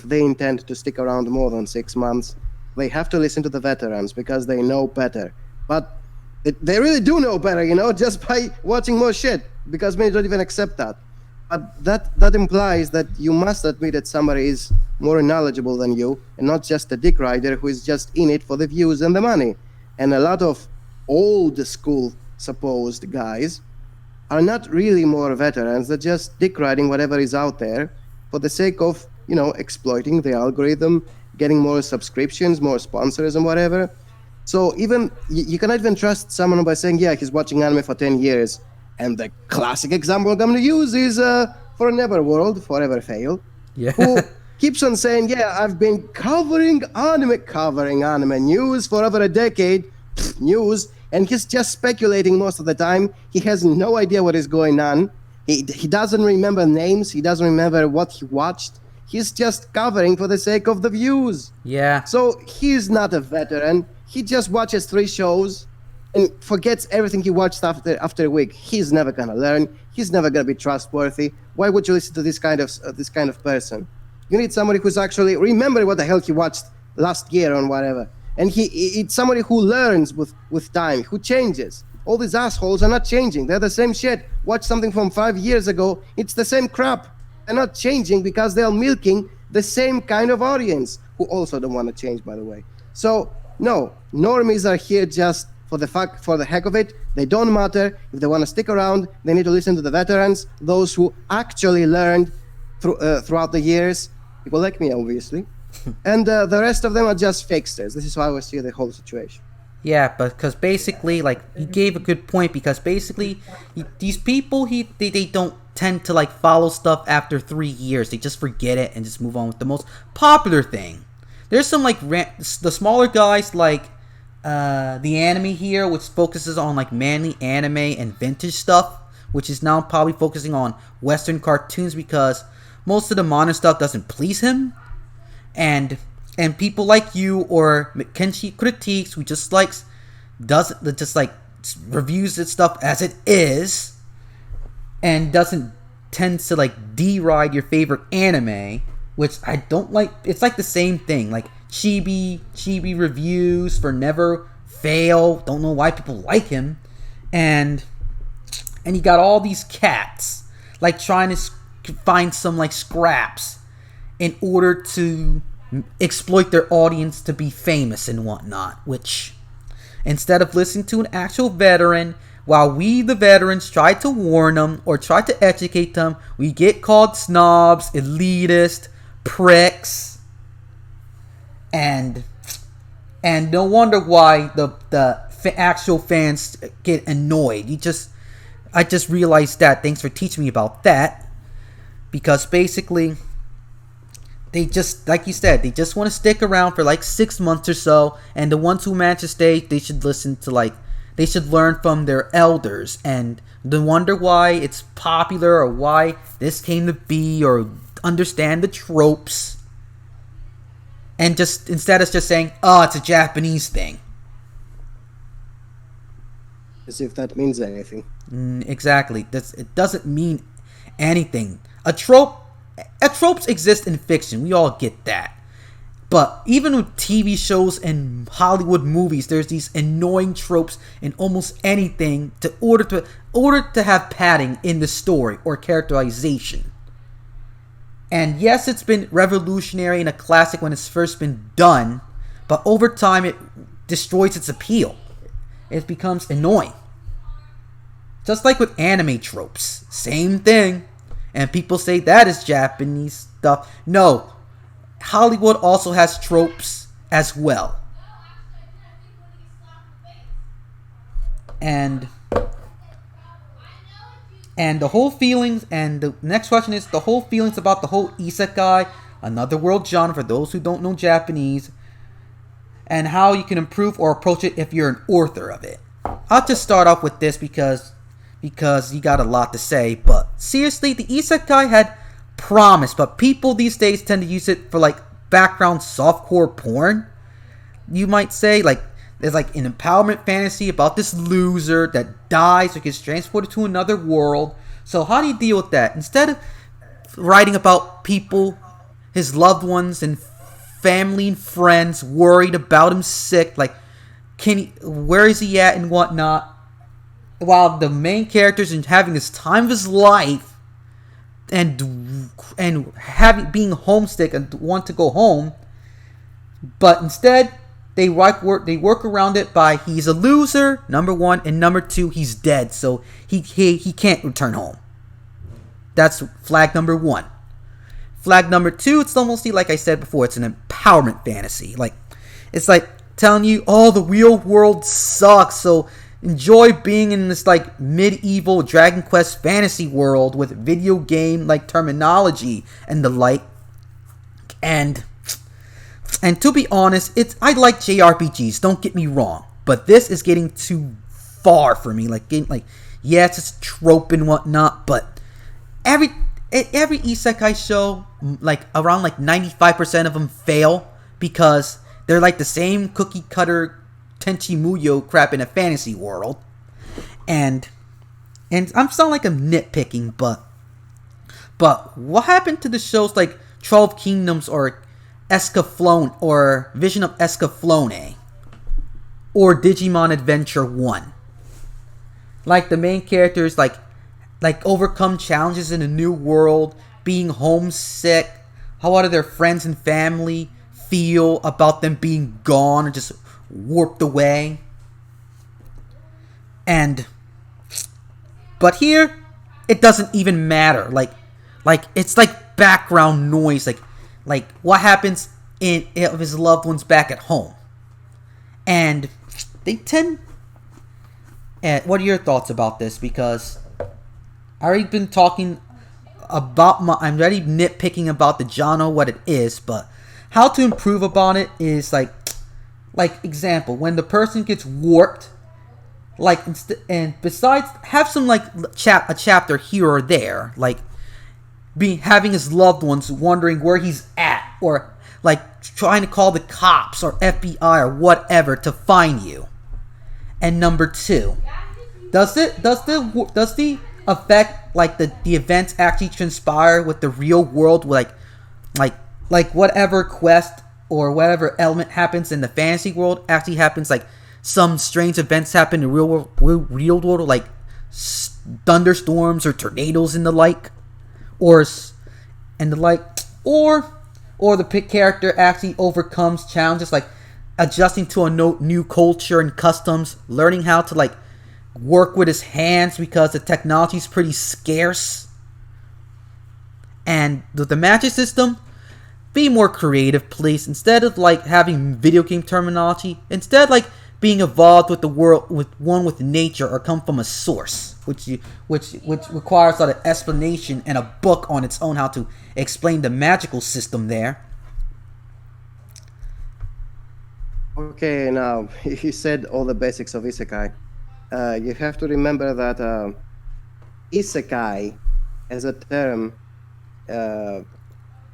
they intend to stick around more than 6 months, they have to listen to the veterans because they know better. But they really do know better, just by watching more shit, because many don't even accept that. But that implies that you must admit that somebody is more knowledgeable than you, and not just a dick rider who is just in it for the views and the money. And a lot of old school supposed guys are not really more veterans. They're just dick riding whatever is out there for the sake of, exploiting the algorithm, getting more subscriptions, more sponsors, and whatever. So even you cannot even trust someone by saying, yeah, he's watching anime for 10 years. And the classic example I'm going to use is For Neverworld, Forever Fail, Yeah. who keeps on saying, yeah, I've been covering anime news for over a decade, news, and he's just speculating most of the time. He has no idea what is going on. He doesn't remember names. He doesn't remember what he watched. He's just covering for the sake of the views. Yeah. So he's not a veteran. He just watches 3 shows and forgets everything he watched after a week. He's never gonna learn. He's never gonna be trustworthy. Why would you listen to this kind of person? You need somebody who's actually remember what the hell he watched last year or whatever. And it's somebody who learns with time, who changes. All these assholes are not changing. They're the same shit. Watch something from 5 years ago. It's the same crap. They're not changing because they're milking the same kind of audience, who also don't want to change, by the way. So, no, normies are here just for the heck of it. They don't matter. If they want to stick around, they need to listen to the veterans, those who actually learned throughout the years. People like me, obviously. And the rest of them are just fakesters. This is how I see the whole situation. Yeah, because basically, like, he gave a good point, because basically, these people, they don't tend to, like, follow stuff after 3 years. They just forget it and just move on with the most popular thing. There's some, like, the smaller guys, like, the anime here, which focuses on, like, manly anime and vintage stuff, which is now probably focusing on Western cartoons, because most of the modern stuff doesn't please him. And people like you or Kenshi Critiques, who just reviews this stuff as it is, and doesn't tend to, like, deride your favorite anime, which I don't like. It's like the same thing, like chibi reviews for Never Fail. Don't know why people like him, and you got all these cats, like, trying to find some, like, scraps in order to exploit their audience to be famous and whatnot, which, instead of listening to an actual veteran, while we, the veterans, try to warn them or try to educate them, we get called snobs, elitist, pricks, and no wonder why the actual fans get annoyed. I just realized that. Thanks for teaching me about that, because basically, they just, like you said, they just want to stick around for like 6 months or so, and the ones who manage to stay, they should listen to, they should learn from their elders, and they wonder why it's popular or why this came to be, or understand the tropes, and just, instead of just saying, oh, it's a Japanese thing. As if that means anything. Exactly. It doesn't mean anything. Tropes exist in fiction. We all get that. But even with TV shows and Hollywood movies, there's these annoying tropes in almost anything in order to have padding in the story or characterization. And yes, it's been revolutionary and a classic when it's first been done, but over time it destroys its appeal. It becomes annoying. Just like with anime tropes. Same thing. And people say that is Japanese stuff. No. Hollywood also has tropes as well. And the whole feelings, and the next question is the whole feelings about the whole Isekai, another world genre for those who don't know Japanese, and how you can improve or approach it if you're an author of it. I'll just start off with this because you got a lot to say, but seriously, the Isekai had promise, but people these days tend to use it for, like, background softcore porn, you might say. Like, there's, like, an empowerment fantasy about this loser that dies or gets transported to another world. So how do you deal with that? Instead of writing about people, his loved ones and family and friends worried about him sick, like where is he at and whatnot, while the main character's having his time of his life and having being homesick and want to go home, but instead they work around it by he's a loser, number one, and number two, he's dead, so he can't return home. That's flag number one. Flag number two, it's almost like I said before, it's an empowerment fantasy. Like, it's like telling you, oh, the real world sucks, so enjoy being in this like medieval Dragon Quest fantasy world with video game like terminology and the like. And to be honest, I like JRPGs, don't get me wrong, but this is getting too far for me. Yeah, it's just trope and whatnot, but every isekai show, like around like 95% of them fail because they're like the same cookie cutter Tenchi Muyo crap in a fantasy world. And I'm sounding like I'm nitpicking, but what happened to the shows like 12 Kingdoms or Escaflowne or Vision of Escaflowne or Digimon Adventure 1? Like the main characters like overcome challenges in a new world, being homesick, how do their friends and family feel about them being gone or just warped away. But here it doesn't even matter. Like it's like background noise, like what happens of his loved ones back at home. And they tend. What are your thoughts about this? Because I already been talking about I'm already nitpicking about the genre, what it is, but how to improve upon it is like example, when the person gets warped, and besides have some like a chapter here or there, like having his loved ones wondering where he's at, or like trying to call the cops or FBI or whatever to find you. And number two, does the effect like the events actually transpire with the real world, like whatever quest or whatever element happens in the fantasy world actually happens, like some strange events happen in real world, like thunderstorms or tornadoes and the like, or the character actually overcomes challenges like adjusting to a new culture and customs, learning how to like work with his hands because the technology is pretty scarce. And with the magic system, be more creative, please. Instead of like having video game terminology, instead like being evolved with the world, with nature, or come from a source, which requires a lot of explanation and a book on its own how to explain the magical system there. Okay, now you said all the basics of isekai. You have to remember that isekai, as a term,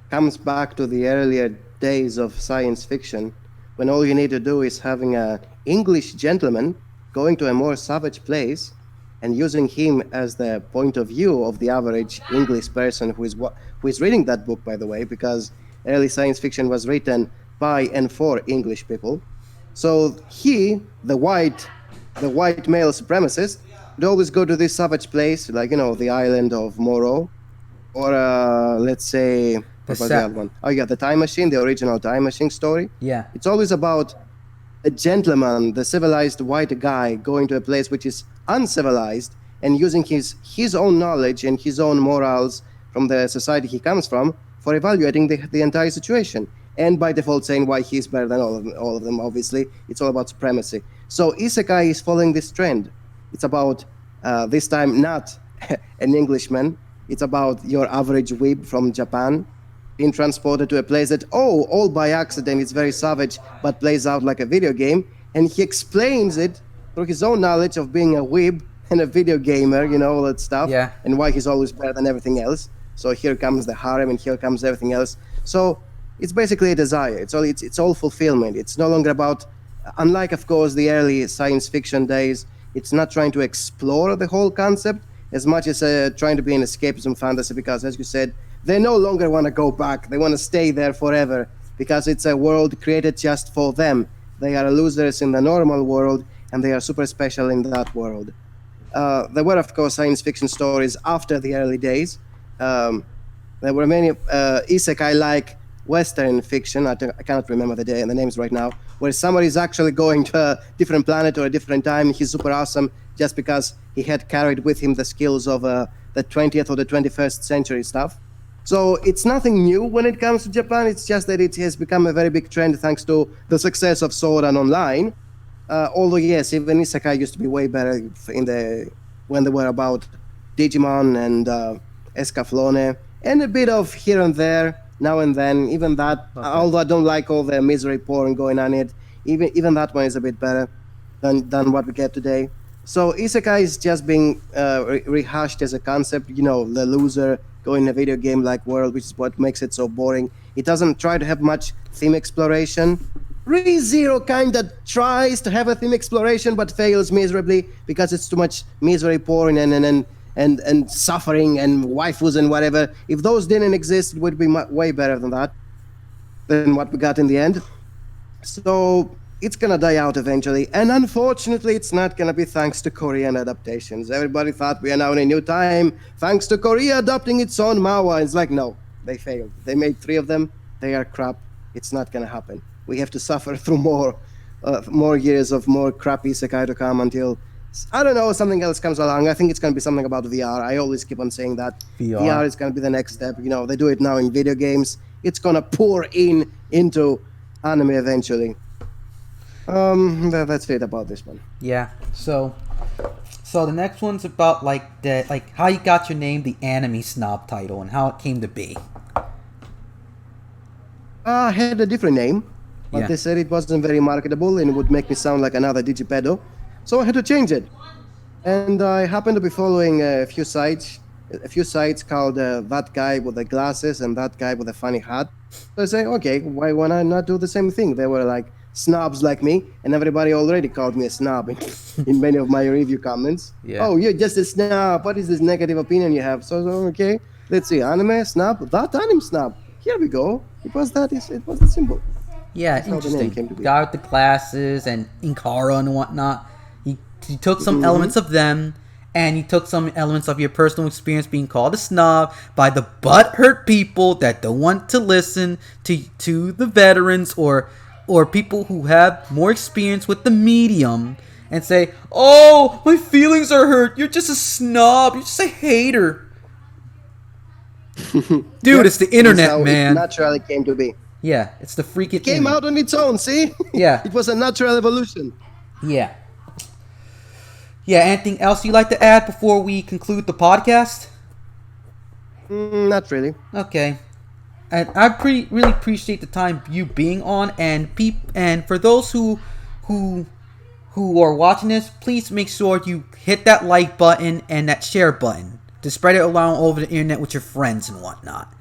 comes back to the earlier days of science fiction, when all you need to do is having an English gentleman going to a more savage place and using him as the point of view of the average English person who is reading that book, by the way, because early science fiction was written by and for English people. So he, the white male supremacist, would always go to this savage place, like, the island of Moro, or let's say, what was the other one? Oh yeah, the Time Machine, the original Time Machine story. Yeah. It's always about a gentleman, the civilized white guy, going to a place which is uncivilized and using his own knowledge and his own morals from the society he comes from for evaluating the entire situation. And by default saying why he's better than all of them, obviously. It's all about supremacy. So Isekai is following this trend. It's about, this time, not an Englishman. It's about your average weeb from Japan being transported to a place that, all by accident, it's very savage, but plays out like a video game. And he explains it through his own knowledge of being a weeb and a video gamer, all that stuff. Yeah. And why he's always better than everything else. So here comes the harem and here comes everything else. So it's basically a desire. It's all fulfillment. It's no longer about, unlike, of course, the early science fiction days, it's not trying to explore the whole concept as much as trying to be an escapism fantasy, because, as you said, They no longer want to go back. They want to stay there forever because it's a world created just for them. They are losers in the normal world, and they are super special in that world. There were, of course, science fiction stories after the early days. There were many Isekai-like Western fiction. I cannot remember the names right now, where somebody is actually going to a different planet or a different time. He's super awesome just because he had carried with him the skills of the 20th or the 21st century stuff. So it's nothing new when it comes to Japan. It's just that it has become a very big trend thanks to the success of Sword Art Online. Although yes, even Isekai used to be way better when they were about Digimon and Escaflowne, and a bit of here and there now and then. Even that, although I don't like all the misery porn going on it, even that one is a bit better than what we get today. So Isekai is just being rehashed as a concept. You know, the loser going in a video game-like world, which is what makes it so boring. It doesn't try to have much theme exploration. ReZero kind of tries to have a theme exploration, but fails miserably because it's too much misery porn and suffering and waifus and whatever. If those didn't exist, it would be way better than what we got in the end. So it's gonna die out eventually, and unfortunately, it's not gonna be thanks to Korean adaptations. Everybody thought we are now in a new time thanks to Korea adopting its own manhwa. It's like, no, they failed. They made 3 of them. They are crap. It's not gonna happen. We have to suffer through more years of more crappy isekai to come until, I don't know, something else comes along. I think it's going to be something about VR. I always keep on saying that. VR is going to be the next step. You know, they do it now in video games. It's going to pour into anime eventually. That's it about this one. Yeah. So the next one's about like how you got your name, the Anime Snob title, and how it came to be. I had a different name. But they said it wasn't very marketable and it would make me sound like another digipedo. So I had to change it. And I happened to be following a few sites called That Guy with the Glasses and That Guy with a Funny Hat. So I say, okay, why I not do the same thing? They were like snobs like me, and everybody already called me a snob in many of my review comments. Yeah. Oh, you're just a snob. What is this negative opinion you have? So okay, let's see. Anime snob, ThatAnimeSnob. Here we go. It was that simple. Yeah, that's interesting. Guy with the glasses and Inkara and whatnot. You took some elements of them, and you took some elements of your personal experience being called a snob by the butthurt people that don't want to listen to the veterans or people who have more experience with the medium and say, "Oh, my feelings are hurt. You're just a snob. You're just a hater." Dude, it's the internet, man. It naturally came to be. Yeah, it's the freaking It came out on its own, see? Yeah. It was a natural evolution. Yeah. Yeah, anything else you'd like to add before we conclude the podcast? Not really. Okay. And I really appreciate the time you being on, and for those who are watching this, please make sure you hit that like button and that share button to spread it around over the internet with your friends and whatnot.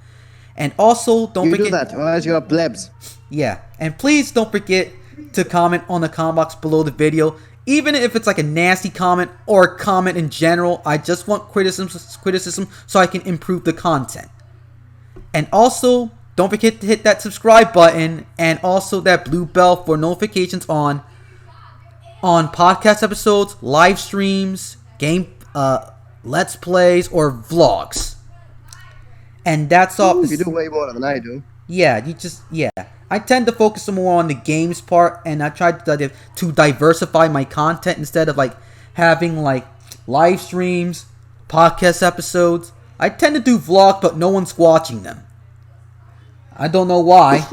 And also, don't forget... You do that, otherwise you're plebs. Yeah. And please don't forget to comment on the comment box below the video. Even if it's like a nasty comment or a comment in general, I just want criticism so I can improve the content. And also, don't forget to hit that subscribe button and also that blue bell for notifications on podcast episodes, live streams, let's plays, or vlogs. And that's all. You do way more than I do. Yeah, I tend to focus more on the games part, and I try to diversify my content instead of like having like live streams, podcast episodes. I tend to do vlogs, but no one's watching them. I don't know why.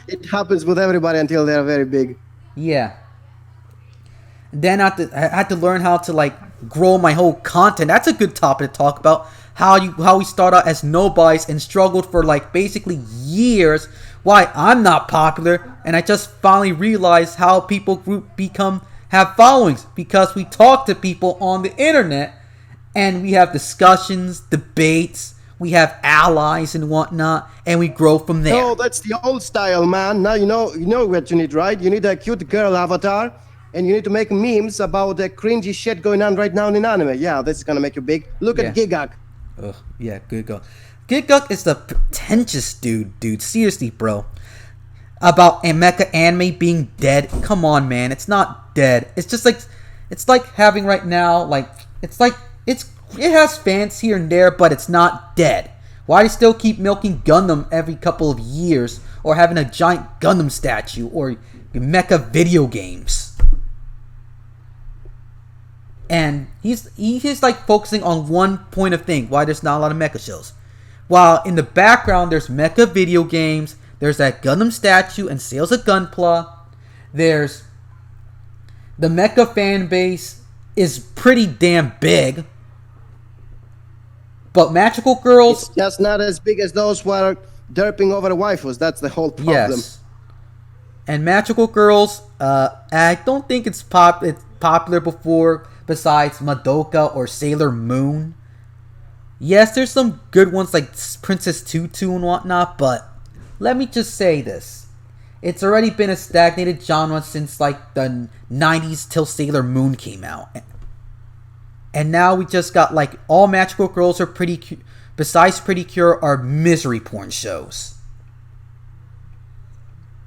It happens with everybody until they're very big. Yeah. Then I had to learn how to like grow my whole content. That's a good topic to talk about. How we start out as nobodies and struggled for like basically years. Why I'm not popular, and I just finally realized how people have followings because we talk to people on the internet, and we have discussions, debates, we have allies and whatnot, and we grow from there. Oh, that's the old style, man. Now you know what you need, right? You need a cute girl avatar. And you need to make memes about the cringy shit going on right now in anime. Yeah, this is gonna make you big. Look at Gigak. Yeah, good go. Giguk is the pretentious dude. Seriously, bro. About a mecha anime being dead. Come on, man. It's not dead. It's just like, it's like having right now, like, it's like, it has fans here and there, but it's not dead. Why do you still keep milking Gundam every couple of years, or having a giant Gundam statue, or mecha video games? And he's like focusing on one point of thing, why there's not a lot of mecha shows. While in the background there's mecha video games, there's that Gundam statue and sales of Gunpla, there's the mecha fan base is pretty damn big. But Magical Girls... It's just not as big as those who are derping over waifus. That's the whole problem. Yes. And Magical Girls, I don't think it's popular before, besides Madoka or Sailor Moon. Yes, there's some good ones like Princess Tutu and whatnot, but let me just say this. It's already been a stagnated genre since like the 90s till Sailor Moon came out. And now we just got like all Magical Girls are besides Pretty Cure are misery porn shows.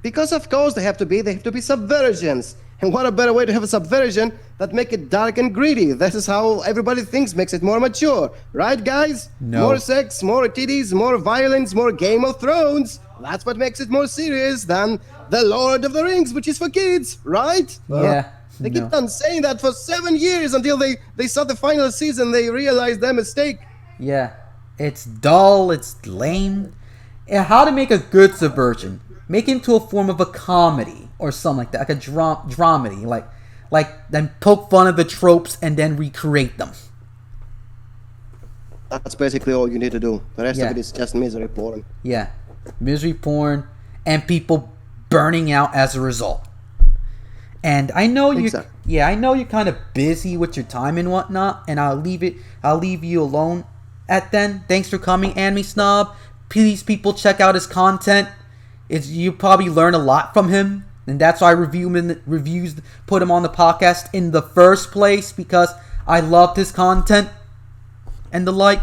Because of course they have to be subversions. And what a better way to have a subversion that make it dark and greedy. This is how everybody thinks makes it more mature. Right, guys? No. More sex, more titties, more violence, more Game of Thrones. That's what makes it more serious than The Lord of the Rings, which is for kids, right? Yeah. They keep on saying that for 7 years until they saw the final season. They realized their mistake. Yeah. It's dull. It's lame. And how to make a good subversion. Make it into a form of a comedy or something like that. Like a dramedy. Like then poke fun of the tropes and then recreate them. That's basically all you need to do. The rest of it is just misery porn. Yeah. Misery porn and people burning out as a result. And I know I know you're kind of busy with your time and whatnot, and I'll leave you alone at then. Thanks for coming, ThatAnimeSnob. Please, people, check out his content. You probably learn a lot from him, and that's why I put him on the podcast in the first place, because I loved his content and the like.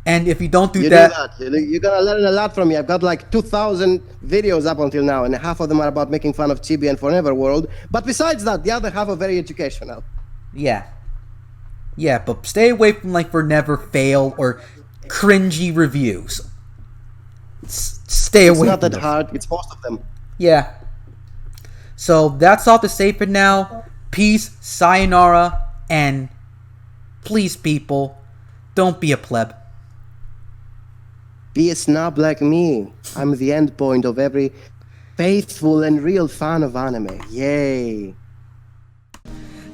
And if you don't do that, you're gonna learn a lot from me. I've got like 2,000 videos up until now, and half of them are about making fun of Chibi and Forever World. But besides that, the other half are very educational. Yeah, but stay away from like For Never Fail or cringy reviews. Stay away. It's not from that hard. It's most of them. Yeah. So that's all to say for now. Peace, sayonara, and please, people, don't be a pleb. Be a snob like me. I'm the end point of every faithful and real fan of anime. Yay.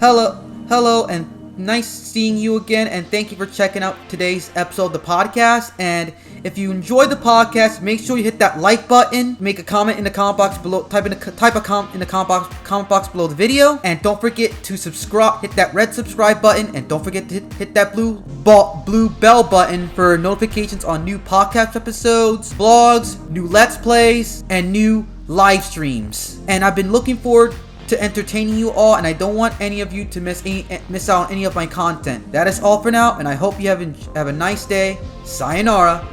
Hello, and nice seeing you again, and thank you for checking out today's episode of the podcast. And if you enjoyed the podcast, make sure you hit that like button, make a comment in the comment box below, type a comment in the comment box below the video, and don't forget to subscribe, hit that red subscribe button, and don't forget to hit that blue bell button for notifications on new podcast episodes, vlogs, new let's plays, and new live streams. And I've been looking forward to entertaining you all, and I don't want any of you to miss out on any of my content. That is all for now, and I hope you have a nice day. Sayonara.